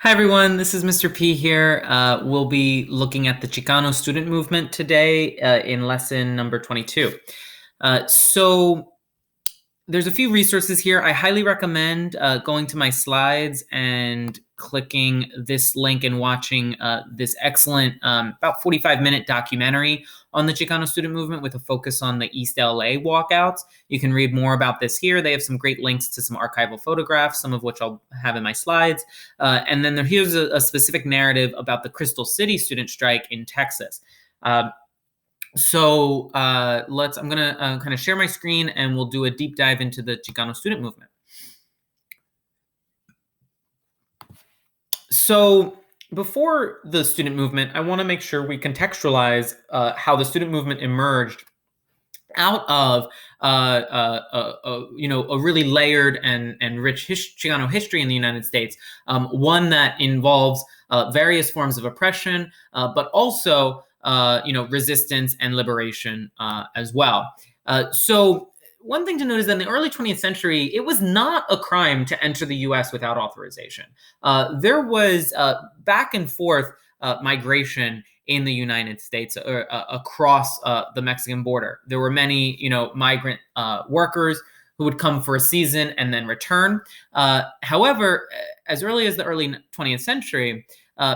Hi, everyone. This is Mr. P here. We'll be looking at the Chicano student movement today in lesson number 22. So there's a few resources here. I highly recommend going to my slides and clicking this link and watching this excellent about 45-minute documentary on the Chicano student movement with a focus on the East LA walkouts. You can read more about this here. They have some great links to some archival photographs, some of which I'll have in my slides. And then here's a specific narrative about the Crystal City student strike in Texas. I'm gonna kind of share my screen and we'll do a deep dive into the Chicano student movement. So before the student movement, I want to make sure we contextualize how the student movement emerged out of a really layered and rich Chicano history in the United States, one that involves various forms of oppression, but also resistance and liberation as well. So one thing to note is that in the early 20th century, it was not a crime to enter the U.S. without authorization. There was back and forth migration in the United States across the Mexican border. There were many, migrant workers who would come for a season and then return. However, as early as the early 20th century,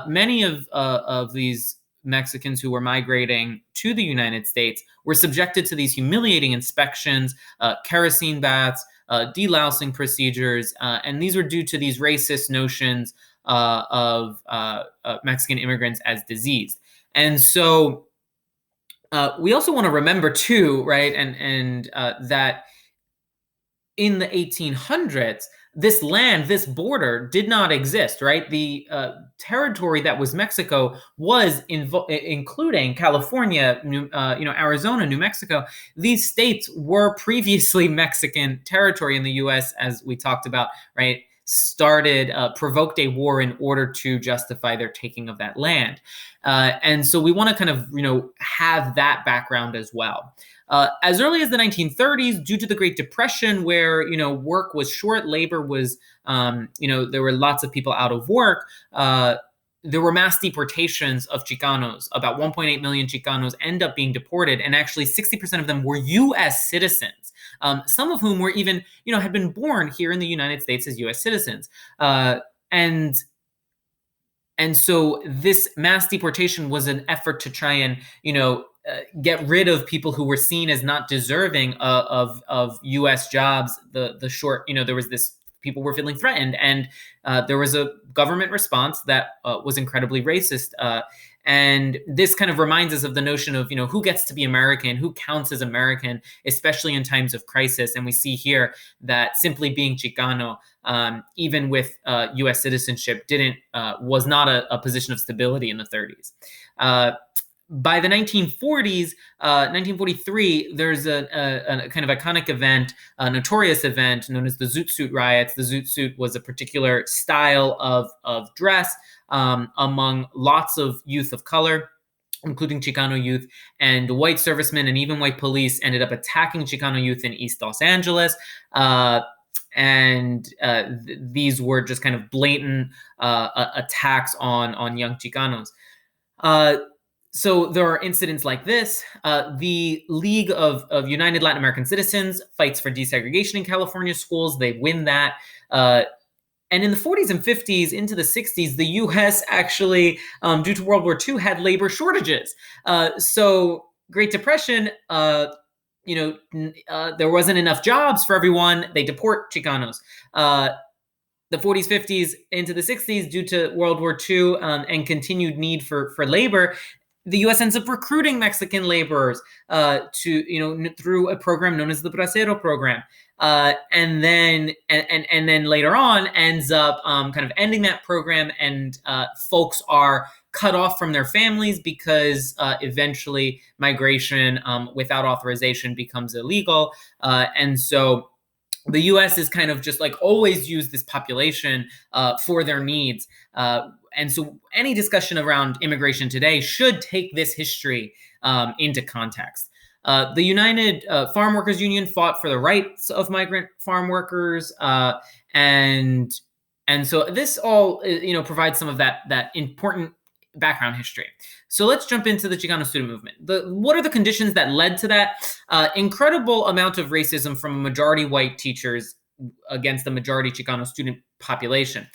many of these Mexicans who were migrating to the United States were subjected to these humiliating inspections, kerosene baths, delousing procedures, and these were due to these racist notions of Mexican immigrants as diseased. And so we also want to remember too, right, and that in the 1800s, this land, this border did not exist, right? The territory that was Mexico was including California, Arizona, New Mexico. These states were previously Mexican territory in the U.S., as we talked about, right? Provoked a war in order to justify their taking of that land. And so we want to kind of, have that background as well. As early as the 1930s, due to the Great Depression, where work was short, labor was, there were lots of people out of work. There were mass deportations of Chicanos. About 1.8 million Chicanos end up being deported, and actually 60% of them were U.S. citizens. Some of whom were even, had been born here in the United States as U.S. citizens, and so this mass deportation was an effort to try and, get rid of people who were seen as not deserving of U.S. jobs. The short, there was this, people were feeling threatened, and there was a government response that was incredibly racist. And this kind of reminds us of the notion of, who gets to be American, who counts as American, especially in times of crisis. And we see here that simply being Chicano, even with U.S. citizenship, was not a position of stability in the 30s. By the 1940s, 1943, there's a kind of iconic event, a notorious event known as the Zoot Suit riots. The Zoot Suit was a particular style of dress among lots of youth of color, including Chicano youth, and white servicemen and even white police ended up attacking Chicano youth in East Los Angeles. These were just kind of blatant attacks on young Chicanos. So there are incidents like this. The League of United Latin American Citizens fights for desegregation in California schools. They win that. And in the 40s and 50s into the 60s, the U.S. actually, due to World War II, had labor shortages. So Great Depression, there wasn't enough jobs for everyone. They deport Chicanos. The 40s, 50s into the 60s, due to World War II and continued need for labor, the U.S. ends up recruiting Mexican laborers through a program known as the Bracero program, and then later on ends up kind of ending that program, and folks are cut off from their families because eventually migration without authorization becomes illegal, and so the U.S. is kind of just like always used this population for their needs. And so any discussion around immigration today should take this history into context. The United Farm Workers Union fought for the rights of migrant farm workers, and And so this all, provides some of that important background history. So let's jump into the Chicano student movement. What are the conditions that led to that? Incredible amount of racism from majority white teachers against the majority Chicano student population.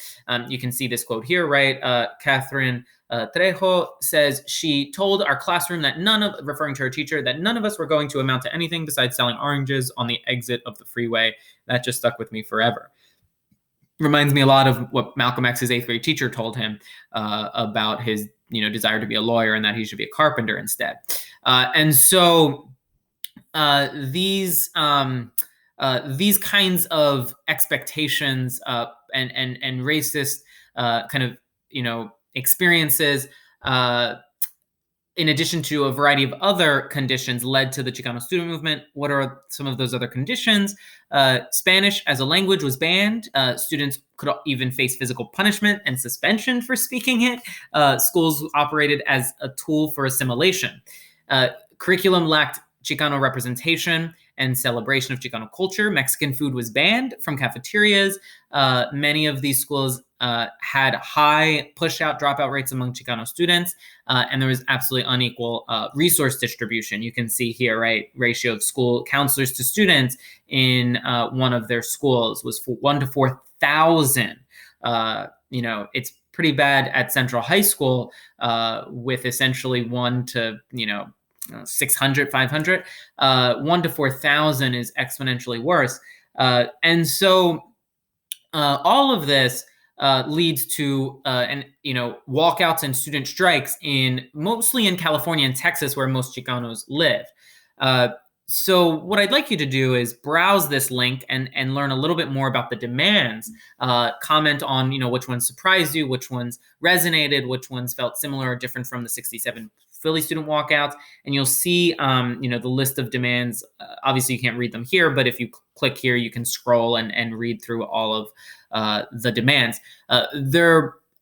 You can see this quote here, right? Catherine Trejo says she told our classroom that referring to her teacher, that none of us were going to amount to anything besides selling oranges on the exit of the freeway. That just stuck with me forever. Reminds me a lot of what Malcolm X's 8th grade teacher told him about his, desire to be a lawyer and that he should be a carpenter instead. And so these kinds of expectations and racist kind of experiences, in addition to a variety of other conditions, led to the Chicano student movement. What are some of those other conditions? Spanish as a language was banned. Students could even face physical punishment and suspension for speaking it. Schools operated as a tool for assimilation. Curriculum lacked Chicano representation and celebration of Chicano culture. Mexican food was banned from cafeterias. Many of these schools had high push-out, dropout rates among Chicano students, and there was absolutely unequal resource distribution. You can see here, right, ratio of school counselors to students in one of their schools was 1 to 4,000. It's pretty bad at Central High School with essentially 1 to 600, 500. 1 to 4,000 is exponentially worse. And so all of this leads to walkouts and student strikes mostly in California and Texas, where most Chicanos live. So what I'd like you to do is browse this link and learn a little bit more about the demands. Comment on which ones surprised you, which ones resonated, which ones felt similar or different from the 67 Philly student walkouts, and you'll see the list of demands. Obviously, you can't read them here, but if you click here, you can scroll and read through all of the demands.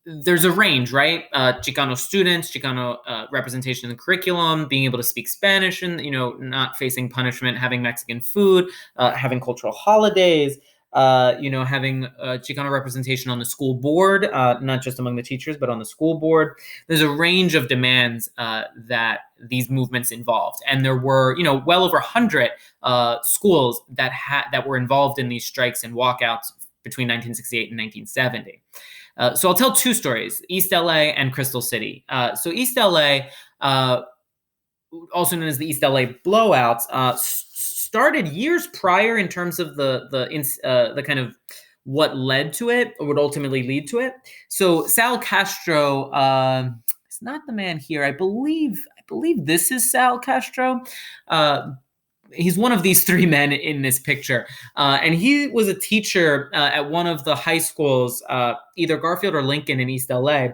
There's a range, right? Chicano students, Chicano representation in the curriculum, being able to speak Spanish and, not facing punishment, having Mexican food, having cultural holidays, having Chicano representation on the school board, not just among the teachers, but on the school board. There's a range of demands that these movements involved. And there were, well over 100 schools that were involved in these strikes and walkouts between 1968 and 1970. So I'll tell two stories, East LA and Crystal City. So East LA, also known as the East LA blowouts, started years prior in terms of the kind of what led to it or would ultimately lead to it. So Sal Castro is not the man here. I believe this is Sal Castro. He's one of these three men in this picture. And he was a teacher at one of the high schools, either Garfield or Lincoln in East LA.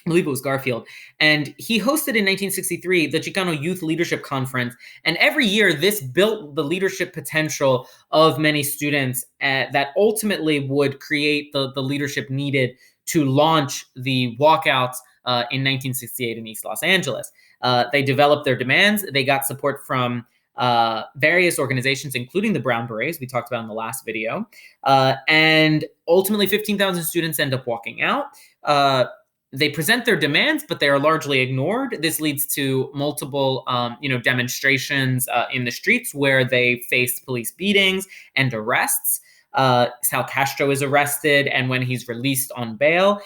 I believe it was Garfield. And he hosted in 1963 the Chicano Youth Leadership Conference. And every year, this built the leadership potential of many students that ultimately would create the leadership needed to launch the walkouts in 1968 in East Los Angeles. They developed their demands. They got support from various organizations, including the Brown Berets we talked about in the last video. And ultimately, 15,000 students end up walking out. They present their demands, but they are largely ignored. This leads to multiple, demonstrations in the streets where they faced police beatings and arrests. Sal Castro is arrested, and when he's released on bail,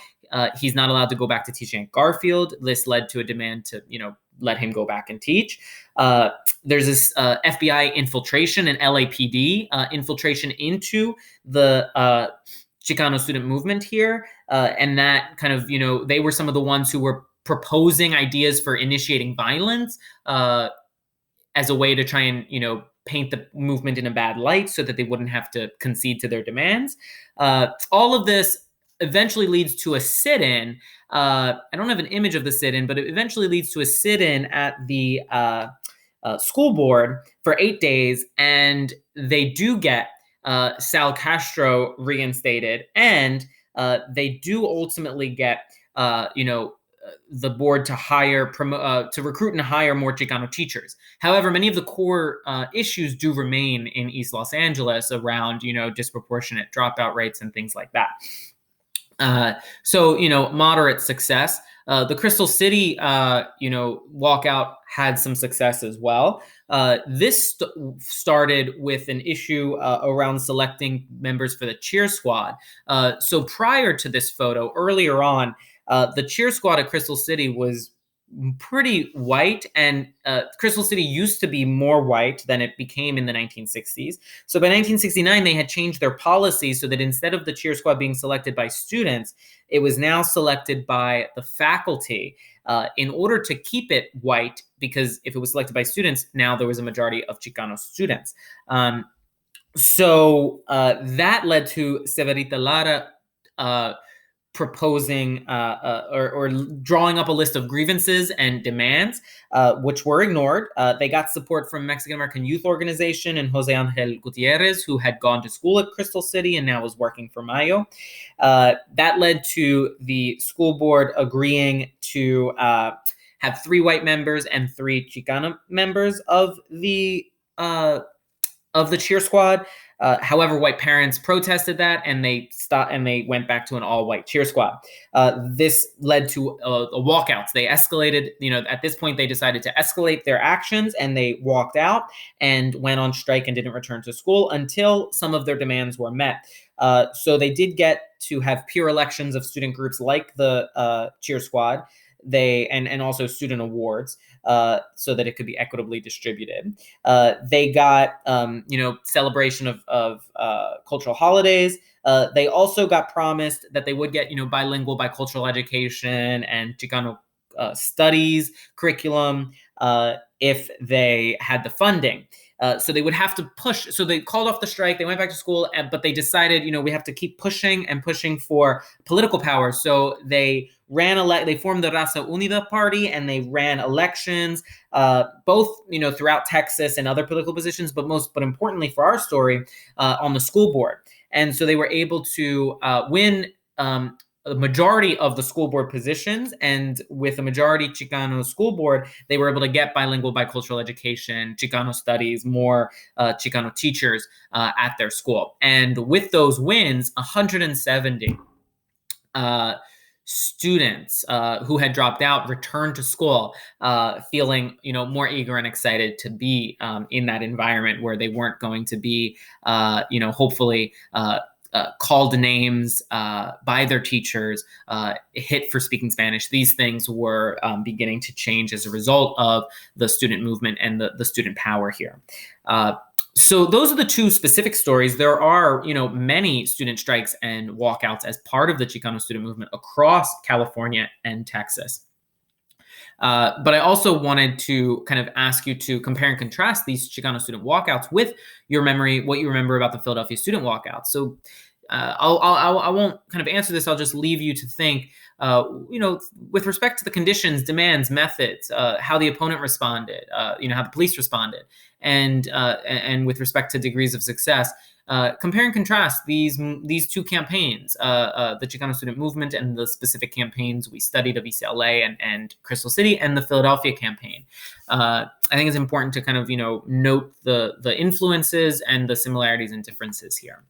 he's not allowed to go back to teaching at Garfield. This led to a demand to, let him go back and teach. There's this FBI infiltration and LAPD infiltration into the Chicano student movement here. And that kind of, they were some of the ones who were proposing ideas for initiating violence as a way to try and, paint the movement in a bad light so that they wouldn't have to concede to their demands. All of this eventually leads to a sit-in. I don't have an image of the sit-in, but it eventually leads to a sit-in at the school board for 8 days. And they do get Sal Castro reinstated, and they do ultimately get, the board to hire, to recruit and hire more Chicano teachers. However, many of the core issues do remain in East Los Angeles around, disproportionate dropout rates and things like that. So, moderate success. The Crystal City, walkout had some success as well. This started with an issue around selecting members for the cheer squad. So prior to this photo, earlier on, the cheer squad at Crystal City was pretty white, and Crystal City used to be more white than it became in the 1960s. So by 1969, they had changed their policy so that instead of the cheer squad being selected by students, it was now selected by the faculty in order to keep it white, because if it was selected by students, now there was a majority of Chicano students. So that led to Severita Lara proposing or drawing up a list of grievances and demands, which were ignored. They got support from Mexican American Youth Organization and Jose Angel Gutierrez, who had gone to school at Crystal City and now was working for Mayo. That led to the school board agreeing to have 3 white members and 3 Chicano members of the cheer squad. However, white parents protested that, and they stopped, and they went back to an all-white cheer squad. This led to walkouts. They escalated. At this point, they decided to escalate their actions, and they walked out and went on strike and didn't return to school until some of their demands were met. So they did get to have peer elections of student groups like the cheer squad. And also student awards, so that it could be equitably distributed. They got celebration of cultural holidays. They also got promised that they would get bilingual, bicultural education and Chicano studies curriculum if they had the funding. So they would have to push. So they called off the strike. They went back to school, but they decided, we have to keep pushing and pushing for political power. So they they formed the Raza Unida party, and they ran elections, both, throughout Texas and other political positions, but importantly for our story, on the school board. And so they were able to win a majority of the school board positions, and with a majority Chicano school board, they were able to get bilingual, bicultural education, Chicano studies, more Chicano teachers at their school. And with those wins, 170 students who had dropped out returned to school, feeling more eager and excited to be in that environment where they weren't going to be hopefully called names by their teachers, hit for speaking Spanish. These things were beginning to change as a result of the student movement and the student power here. So those are the 2 specific stories. There are, many student strikes and walkouts as part of the Chicano student movement across California and Texas. But I also wanted to kind of ask you to compare and contrast these Chicano student walkouts with what you remember about the Philadelphia student walkouts. So I won't kind of answer this. I'll just leave you to think, with respect to the conditions, demands, methods, how the opponent responded, how the police responded, and with respect to degrees of success. Compare and contrast these 2 campaigns, the Chicano student movement and the specific campaigns we studied of UCLA and Crystal City, and the Philadelphia campaign. I think it's important to kind of note the influences and the similarities and differences here.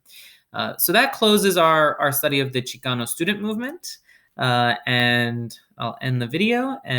So that closes our study of the Chicano student movement, and I'll end the video. And